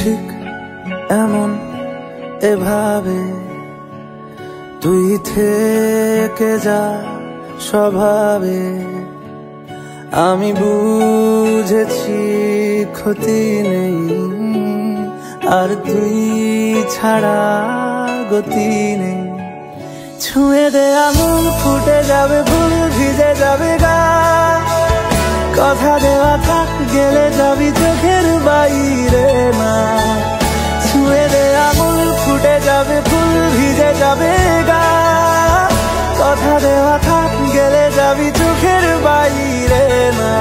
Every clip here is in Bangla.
ঠিক এমন এভাবে তুই থেকে যা স্বভাবে। আমি বুঝেছি ক্ষতি নেই, আর তুই ছাড়া গতি নেই। ছুঁয়ে দে আঙুল, ফুটে যাবে ফুল, ভিজে যাবে গা। কথা দেওয়া থাক, গেলে যাবি চোখের বাইরে না। ছুঁয়ে দে আঙুল, ফুটে যাবে ফুল, ভিজে যাবে গা। কথা দেওয়া থাক, গেলে যাবি চোখের বাইরে না।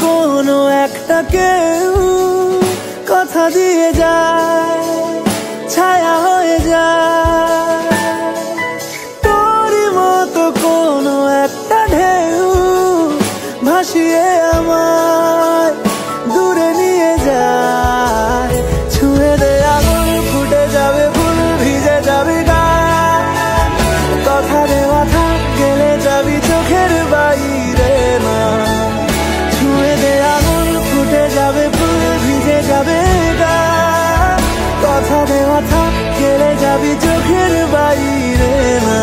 কোনো একটা কেউ কথা দিয়ে যায়, ছায়া হয়ে যায়। তোরই মতো কোনো একটা ঢেউ ভাসিয়ে আমায় দূরে নিয়ে যায়। ছুঁয়ে দে আঙুল, ফুটে যাবে ফুল, ভিজে যাবে গা। কথা দেওয়া থাক, গেলে যাবি চোখের বাইরে না। যাবে ফুল, ভিজে যাবে গা। কথা দেওয়া থাক, গেলে যাবি চোখের বাইরে না।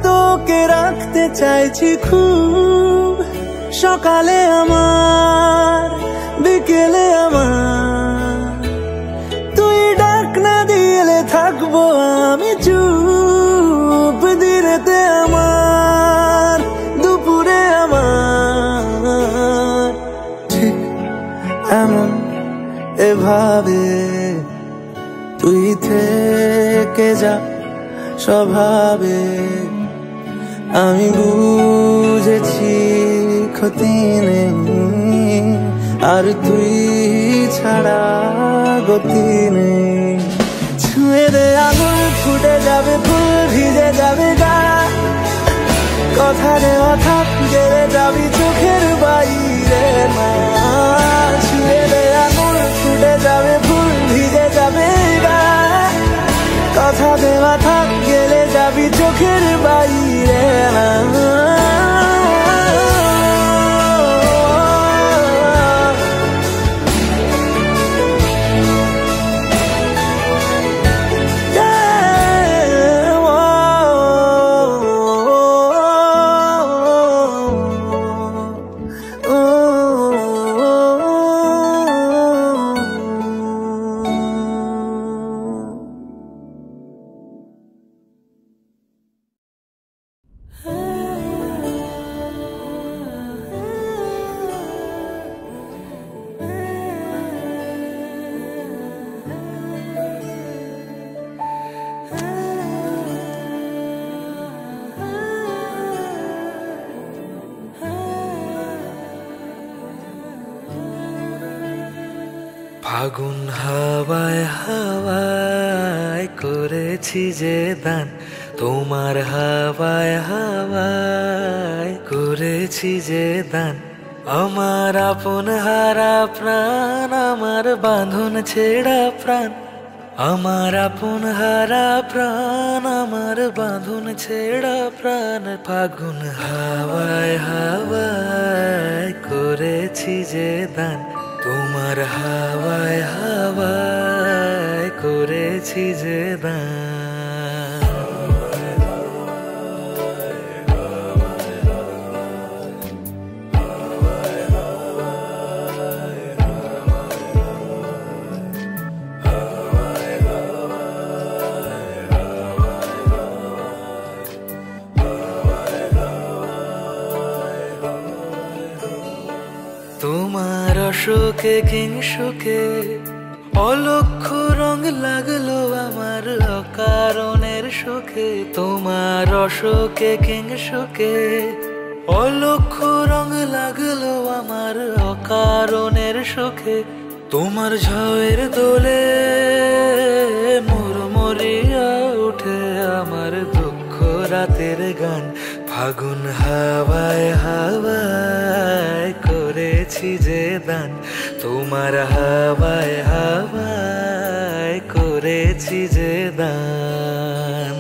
তোকে রাখতে চাইছি খুব, সকালে আমার, বিকেলে আমার। তুই ডাক না দিলে থাকবো আমি চুপ, দিনেতে আমার, দুপুরে আমার। ঠিক এমন এভাবে তুই থেকে যা স্বভাবে। আমি বুঝেছি ক্ষতি নেই, আর তুই ছাড়া গতি নেই। ছুঁয়ে দে আঙুল, ফুটে যাবে ফুল, ভিজে যাবে গা। কথা দেওয়া থাক, গেলে যাবি চোখের বাইরে না। ছুঁয়ে দে আঙুল, ফুটে যাবে ফুল, ভিজে যাবে গা। কথা দেওয়া থাক, গেলে যাবি চোখের বাইরে না। ফাগুন হাওয়ায় হাওয়ায় করেছি যে দান, তোমার হাওয়ায় হাওয়ায় করেছি যে দান। আমার আপন হারা প্রাণ, আমার বাঁধন ছেড়া প্রাণ। আমার আপন হারা প্রাণ, আমার বাঁধন ছেড়া প্রাণ। ফাগুন হাওয়ায় হাওয়ায় করেছি যে দান, তোমার হাওয়ায় হাওয়ায় করেছি যে দান। রসকে কিংসুকে অলক্ষ রং লাগলো আমার অকারণের সুখে। তোমার রসকে কিংসুকে অলক্ষ রং লাগলো আমার অকারণের সুখে। তোমার ঝড়ের দোলে মুড়মুড়িয়া উঠে আমার দুঃখ রাতের গান। ফাগুন হাওয়ায় হাওয়ায় করেছি যে দান, তোমার হাওয়ায় হাওয়ায় করেছি যে দান।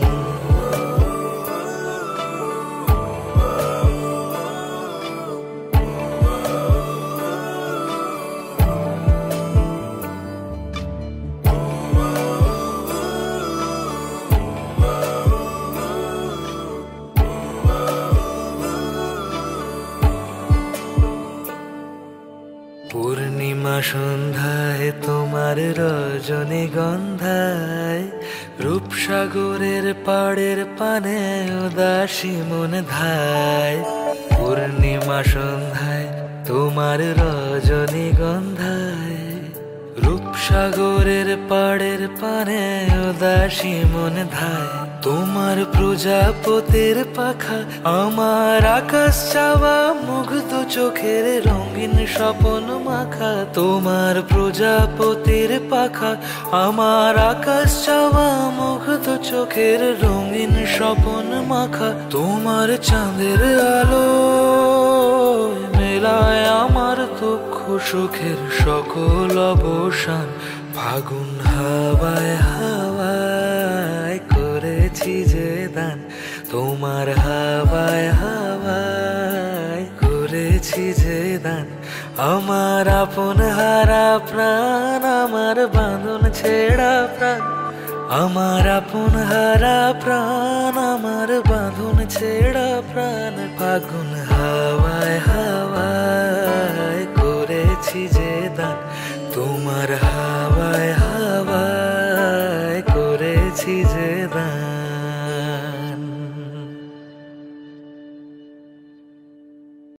পূর্ণিমা সন্ধ্যায় তোমার রজনীগন্ধায় রূপসাগরের পাড়ের পানে উদাসী মন ধায়। পূর্ণিমা সন্ধ্যায় তোমার রজনীগন্ধায় রূপসাগরের পাড়ের পানে উদাসী মন ধায়। তোমার প্রজাপতির পাখা আমার আকাশ চাওয়া মুগ্ধ চোখের রঙিন স্বপন মাখা। তোমার প্রজাপতির পাখা আমার আকাশ চাওয়া মুগ্ধ চোখের রঙিন স্বপন মাখা। তোমার চাঁদের আলো মেলায় আমার দুঃখ সুখের সকল অবসান। ফাগুন হাওয়ায় হাওয়ায় করেছি যে দান, তোমার হাওয়ায় হাওয়ায় করেছি যে দান। আমার আপন হারা প্রাণ, আমার বাঁধন ছেঁড়া প্রাণ, আমার আপন হারা প্রাণ, আমার বাঁধন ছেঁড়া প্রাণ। ফাগুন হাওয়ায় হাওয়ায় করেছি যে দান, তোমার হাওয়ায় হাওয়ায় করেছি যে দান।